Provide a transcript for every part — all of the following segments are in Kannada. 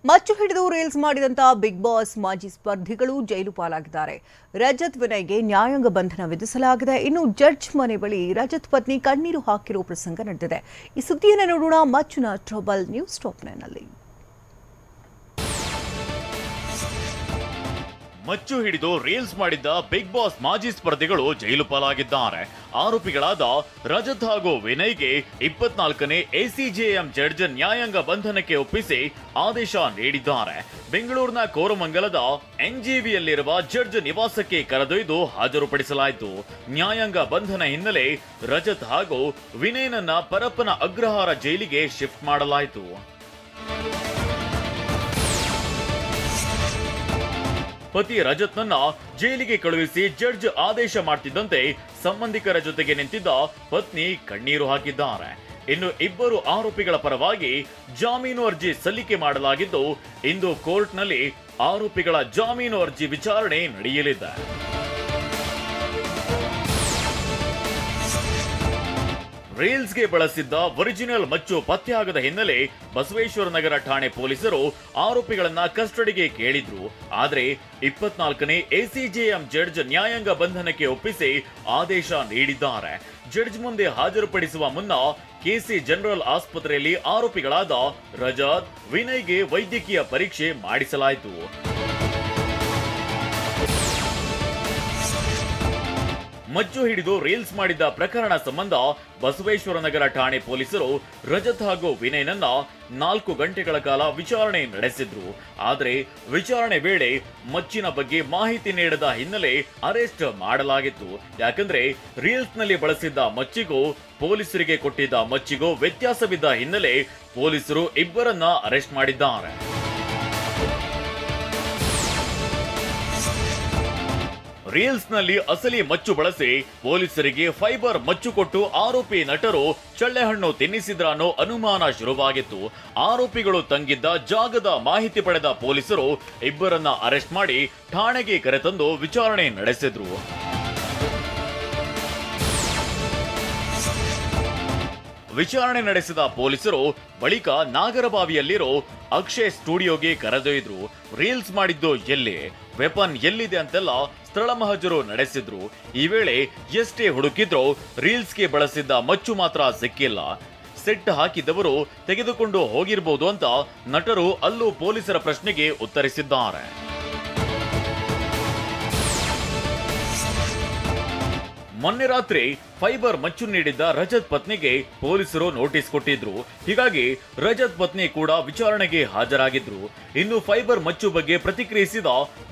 ಮಚ್ಚು ಹಿಡಿದು ರೀಲ್ಸ್ ಮಾಡಿದಂತ ಬಿಗ್ ಬಾಸ್ ಮಾಜಿ ಸ್ಪರ್ಧಿಗಳು ಜೈಲು ಪಾಲಾಗಿದ್ದಾರೆ. ರಜತ್ ವಿನಯ್ಗೆ ನ್ಯಾಯಾಂಗ ಬಂಧನ ವಿಧಿಸಲಾಗಿದೆ. ಇನ್ನು ಜಡ್ಜ್ ಮನೆ ಬಳಿ ರಜತ್ ಪತ್ನಿ ಕಣ್ಣೀರು ಹಾಕಿರೋ ಪ್ರಸಂಗ ನಡೆದಿದೆ. ಈ ಸುದ್ದಿಯನ್ನು ನೋಡೋಣ ಮಚ್ಚುನ ಟ್ರಬಲ್ ನ್ಯೂಸ್ ಟಾಪ್ 9ನಲ್ಲಿ. ಮಚ್ಚು ಹಿಡಿದು ರೀಲ್ಸ್ ಮಾಡಿದ್ದ ಬಿಗ್ ಬಾಸ್ ಮಾಜಿ ಸ್ಪರ್ಧಿಗಳು ಜೈಲು ಪಾಲಾಗಿದ್ದಾರೆ. ಆರೋಪಿಗಳಾದ ರಜತ್ ಹಾಗೂ ವಿನಯ್ಗೆ 24ನೇ ಎಸಿಜೆಎಂ ಜಡ್ಜ್ ನ್ಯಾಯಾಂಗ ಬಂಧನಕ್ಕೆ ಒಪ್ಪಿಸಿ ಆದೇಶ ನೀಡಿದ್ದಾರೆ. ಬೆಂಗಳೂರಿನ ಕೋರಮಂಗಲದ ಎನ್ಜಿಬಿಯಲ್ಲಿರುವ ಜಡ್ಜ್ ನಿವಾಸಕ್ಕೆ ಕರೆದೊಯ್ದು ಹಾಜರುಪಡಿಸಲಾಯಿತು. ನ್ಯಾಯಾಂಗ ಬಂಧನ ಹಿನ್ನೆಲೆ ರಜತ್ ಹಾಗೂ ವಿನಯ್ನನ್ನ ಪರಪ್ಪನ ಅಗ್ರಹಾರ ಜೈಲಿಗೆ ಶಿಫ್ಟ್ ಮಾಡಲಾಯಿತು. ಪತಿ ರಜತ್ನನ್ನ ಜೈಲಿಗೆ ಕಳುಹಿಸಿ ಜಡ್ಜ್ ಆದೇಶ ಮಾಡ್ತಿದ್ದಂತೆ ಸಂಬಂಧಿಕರ ಜೊತೆಗೆ ನಿಂತಿದ್ದ ಪತ್ನಿ ಕಣ್ಣೀರು ಹಾಕಿದ್ದಾರೆ. ಇನ್ನು ಇಬ್ಬರು ಆರೋಪಿಗಳ ಪರವಾಗಿ ಜಾಮೀನು ಅರ್ಜಿ ಸಲ್ಲಿಕೆ ಮಾಡಲಾಗಿದ್ದು, ಇಂದು ಕೋರ್ಟ್ನಲ್ಲಿ ಆರೋಪಿಗಳ ಜಾಮೀನು ಅರ್ಜಿ ವಿಚಾರಣೆ ನಡೆಯಲಿದೆ. ರೀಲ್ಸ್ಗೆ ಬಳಸಿದ್ದ ಒರಿಜಿನಲ್ ಮಚ್ಚು ಪತ್ತೆಯಾಗದ ಹಿನ್ನೆಲೆ ಬಸವೇಶ್ವರ ನಗರ ಠಾಣೆ ಪೊಲೀಸರು ಆರೋಪಿಗಳನ್ನ ಕಸ್ಟಡಿಗೆ ಕೇಳಿದ್ರು. ಆದರೆ 24ನೇ ಎಸಿಜೆಎಂ ಜಡ್ಜ್ ನ್ಯಾಯಾಂಗ ಬಂಧನಕ್ಕೆ ಒಪ್ಪಿಸಿ ಆದೇಶ ನೀಡಿದ್ದಾರೆ. ಜಡ್ಜ್ ಮುಂದೆ ಹಾಜರುಪಡಿಸುವ ಮುನ್ನ ಕೆಸಿ ಜನರಲ್ ಆಸ್ಪತ್ರೆಯಲ್ಲಿ ಆರೋಪಿಗಳಾದ ರಜತ್, ವಿನಯ್ಗೆ ವೈದ್ಯಕೀಯ ಪರೀಕ್ಷೆ ಮಾಡಿಸಲಾಯಿತು. ಮಚ್ಚು ಹಿಡಿದು ರೀಲ್ಸ್ ಮಾಡಿದ್ದ ಪ್ರಕರಣ ಸಂಬಂಧ ಬಸವೇಶ್ವರ ನಗರ ಠಾಣೆ ಪೊಲೀಸರು ರಜತ್ ಹಾಗೂ ವಿನಯ್ನನ್ನ 4 ಗಂಟೆಗಳ ಕಾಲ ವಿಚಾರಣೆ ನಡೆಸಿದ್ರು. ಆದರೆ ವಿಚಾರಣೆ ವೇಳೆ ಮಚ್ಚಿನ ಬಗ್ಗೆ ಮಾಹಿತಿ ನೀಡದ ಹಿನ್ನೆಲೆ ಅರೆಸ್ಟ್ ಮಾಡಲಾಗಿತ್ತು. ಯಾಕಂದ್ರೆ ರೀಲ್ಸ್ ನಲ್ಲಿ ಬಳಸಿದ್ದ ಮಚ್ಚಿಗೂ ಪೊಲೀಸರಿಗೆ ಕೊಟ್ಟಿದ್ದ ಮಚ್ಚಿಗೂ ವ್ಯತ್ಯಾಸವಿದ್ದ ಹಿನ್ನೆಲೆ ಪೊಲೀಸರು ಇಬ್ಬರನ್ನ ಅರೆಸ್ಟ್ ಮಾಡಿದ್ದಾರೆ. ರೀಲ್ಸ್ ನಲ್ಲಿ ಅಸಲಿ ಮಚ್ಚು ಬಳಸಿ ಪೊಲೀಸರಿಗೆ ಫೈಬರ್ ಮಚ್ಚು ಕೊಟ್ಟು ಆರೋಪಿ ನಟರು ಚಳ್ಳೆಹಣ್ಣು ತಿನ್ನಿಸಿದ್ರ ಅನ್ನೋ ಅನುಮಾನ ಶುರುವಾಗಿತ್ತು. ಆರೋಪಿಗಳು ತಂಗಿದ್ದ ಜಾಗದ ಮಾಹಿತಿ ಪಡೆದ ಪೊಲೀಸರು ಇಬ್ಬರನ್ನ ಅರೆಸ್ಟ್ ಮಾಡಿ ಠಾಣೆಗೆ ಕರೆತಂದು ವಿಚಾರಣೆ ನಡೆಸಿದ್ರು. ವಿಚಾರಣೆ ನಡೆಸಿದ ಪೊಲೀಸರು ಬಳಿಕ ನಾಗರಬಾವಿಯಲ್ಲಿರೋ ಅಕ್ಷಯ್ ಸ್ಟುಡಿಯೋಗೆ ಕರೆದೊಯ್ದ್ರು. ರೀಲ್ಸ್ ಮಾಡಿದ್ದು ಎಲ್ಲಿ, ವೆಪನ್ ಎಲ್ಲಿದೆ ಅಂತೆಲ್ಲ ಸ್ಥಳ ಮಹಜರು ನಡೆಸಿದ್ರು. ಈ ವೇಳೆ ಎಷ್ಟೇ ಹುಡುಕಿದ್ರೂ ರೀಲ್ಸ್ಗೆ ಬಳಸಿದ್ದ ಮಚ್ಚು ಮಾತ್ರ ಸಿಕ್ಕಿಲ್ಲ. ಸೆಟ್ ಹಾಕಿದವರು ತೆಗೆದುಕೊಂಡು ಹೋಗಿರಬಹುದು ಅಂತ ನಟರು ಅಲ್ಲೂ ಪೊಲೀಸರ ಪ್ರಶ್ನೆಗೆ ಉತ್ತರಿಸಿದ್ದಾರೆ. ಮೊನ್ನೆ ರಾತ್ರಿ ಫೈಬರ್ ಮಚ್ಚು ನೀಡಿದ್ದ ರಜತ್ ಪತ್ನಿಗೆ ಪೊಲೀಸರು ನೋಟಿಸ್ ಕೊಟ್ಟಿದ್ರು. ಹೀಗಾಗಿ ರಜತ್ ಪತ್ನಿ ಕೂಡ ವಿಚಾರಣೆಗೆ ಹಾಜರಾಗಿದ್ರು. ಇನ್ನು ಫೈಬರ್ ಮಚ್ಚು ಬಗ್ಗೆ ಪ್ರತಿಕ್ರಿಯಿಸಿದ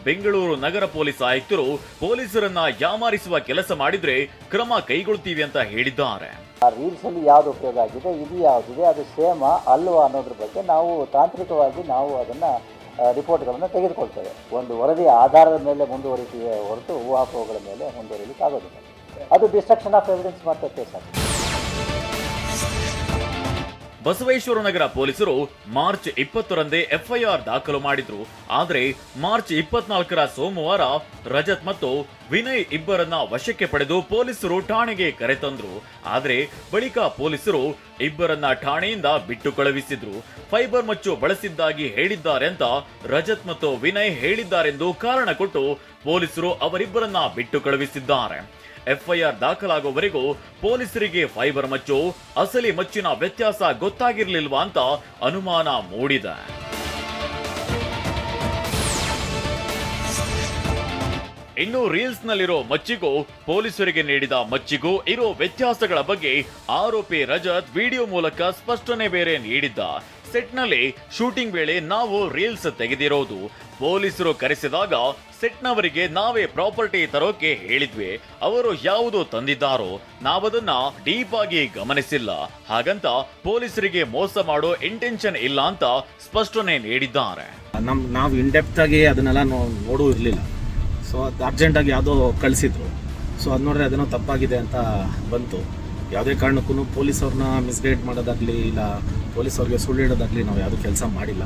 ಬೆಂಗಳೂರು ನಗರ ಪೊಲೀಸ್ ಆಯುಕ್ತರು ಪೊಲೀಸರನ್ನ ಯಾಮಾರಿಸುವ ಕೆಲಸ ಮಾಡಿದ್ರೆ ಕ್ರಮ ಕೈಗೊಳ್ತೀವಿ ಅಂತ ಹೇಳಿದ್ದಾರೆ. ರೀಲ್ಸ್ ಅಲ್ಲಿ ಯಾವ್ದು ಉಪಯೋಗ ಆಗಿದೆ, ಇದು ಯಾವುದಿದೆ, ಅದು ಸೇಮ ಅಲ್ವಾ ಅನ್ನೋದ್ರ ಬಗ್ಗೆ ನಾವು ತಾಂತ್ರಿಕವಾಗಿ ಅದನ್ನ ರಿಪೋರ್ಟ್ಗಳನ್ನು ತೆಗೆದುಕೊಳ್ತೇವೆ. ಒಂದು ವರದಿಯ ಆಧಾರದ ಮೇಲೆ ಮುಂದುವರಿತೀವಿ ಹೊರತು ಊಹಾಪೋಹಗಳ ಮೇಲೆ ಮುಂದುವರಿಲಿಕ್ಕೆ ಆಗೋದಿಲ್ಲ. ಅದು ಡಿಸ್ಟ್ರಕ್ಷನ್ ಆಫ್ ಎವಿಡೆನ್ಸ್ ಮಾತ್ರ ಸರ್. ಬಸವೇಶ್ವರ ನಗರ ಪೊಲೀಸರು ಮಾರ್ಚ್ 20ರಂದೇ ಎಫ್ಐಆರ್ ದಾಖಲು ಮಾಡಿದ್ರು. ಆದರೆ ಮಾರ್ಚ್ 24ರ ಸೋಮವಾರ ರಜತ್ ಮತ್ತು ವಿನಯ್ ಇಬ್ಬರನ್ನ ವಶಕ್ಕೆ ಪಡೆದು ಪೊಲೀಸರು ಠಾಣೆಗೆ ಕರೆತಂದ್ರು. ಆದರೆ ಬಳಿಕ ಪೊಲೀಸರು ಇಬ್ಬರನ್ನ ಠಾಣೆಯಿಂದ ಬಿಟ್ಟು ಕಳುಹಿಸಿದ್ರು. ಫೈಬರ್ ಮಚ್ಚು ಬಳಸಿದ್ದಾಗಿ ಹೇಳಿದ್ದಾರೆ ಅಂತ ರಜತ್ ಮತ್ತು ವಿನಯ್ ಹೇಳಿದ್ದಾರೆಂದು ಕಾರಣ ಕೊಟ್ಟು ಪೊಲೀಸರು ಅವರಿಬ್ಬರನ್ನ ಬಿಟ್ಟು ಕಳುಹಿಸಿದ್ದಾರೆ. ಎಫ್ಐಆರ್ ದಾಖಲಾಗುವವರೆಗೂ ಪೊಲೀಸರಿಗೆ ಫೈಬರ್ ಮಚ್ಚು ಅಸಲಿ ಮಚ್ಚಿನ ವ್ಯತ್ಯಾಸ ಗೊತ್ತಾಗಿರ್ಲಿಲ್ವಾ ಅಂತ ಅನುಮಾನ ಮೂಡಿದೆ. ಇನ್ನು ರೀಲ್ಸ್ ನಲ್ಲಿರೋ ಮಚ್ಚಿಗೂ ಪೊಲೀಸರಿಗೆ ನೀಡಿದ ಮಚ್ಚಿಗೂ ಇರೋ ವ್ಯತ್ಯಾಸಗಳ ಬಗ್ಗೆ ಆರೋಪಿ ರಜತ್ ವಿಡಿಯೋ ಮೂಲಕ ಸ್ಪಷ್ಟನೆ ಬೇರೆ ನೀಡಿದ್ದ. ಸೆಟ್ನಲ್ಲಿ ಶೂಟಿಂಗ್ ವೇಳೆ ನಾವು ರೀಲ್ಸ್ ತೆಗೆದಿರೋದು. ಪೊಲೀಸರು ಕರೆಸಿದಾಗ ಸೆಟ್ನವರಿಗೆ ನಾವೇ ಪ್ರಾಪರ್ಟಿ ತರೋಕೆ ಹೇಳಿದ್ವಿ. ಅವರು ಯಾವುದು ತಂದಿದ್ದಾರೋ ನಾವದನ್ನ ಡೀಪ್ ಆಗಿ ಗಮನಿಸಿಲ್ಲ. ಹಾಗಂತ ಪೊಲೀಸರಿಗೆ ಮೋಸ ಮಾಡೋ ಇಂಟೆನ್ಷನ್ ಇಲ್ಲ ಅಂತ ಸ್ಪಷ್ಟನೆ ನೀಡಿದ್ದಾರೆ. ನಾವು ಇನ್ಡೆಪ್ತ್ ಆಗಿ ಅದನ್ನೆಲ್ಲ ನೋಡೂ ಇರಲಿಲ್ಲ. ಸೊ ಅದು ಅರ್ಜೆಂಟಾಗಿ ಯಾವುದೋ ಕಳಿಸಿದ್ರು. ಸೊ ಅದು ನೋಡ್ರೆ ಅದೇನೋ ತಪ್ಪಾಗಿದೆ ಅಂತ ಬಂತು. ಯಾವುದೇ ಕಾರಣಕ್ಕೂ ಪೊಲೀಸವ್ರನ್ನ ಮಿಸ್ಗೈಡ್ ಮಾಡೋದಾಗಲಿ ಇಲ್ಲ ಪೊಲೀಸವ್ರಿಗೆ ಸುಳ್ಳು ಹೇಳೋದಾಗಲಿ ನಾವು ಯಾವುದೂ ಕೆಲಸ ಮಾಡಿಲ್ಲ.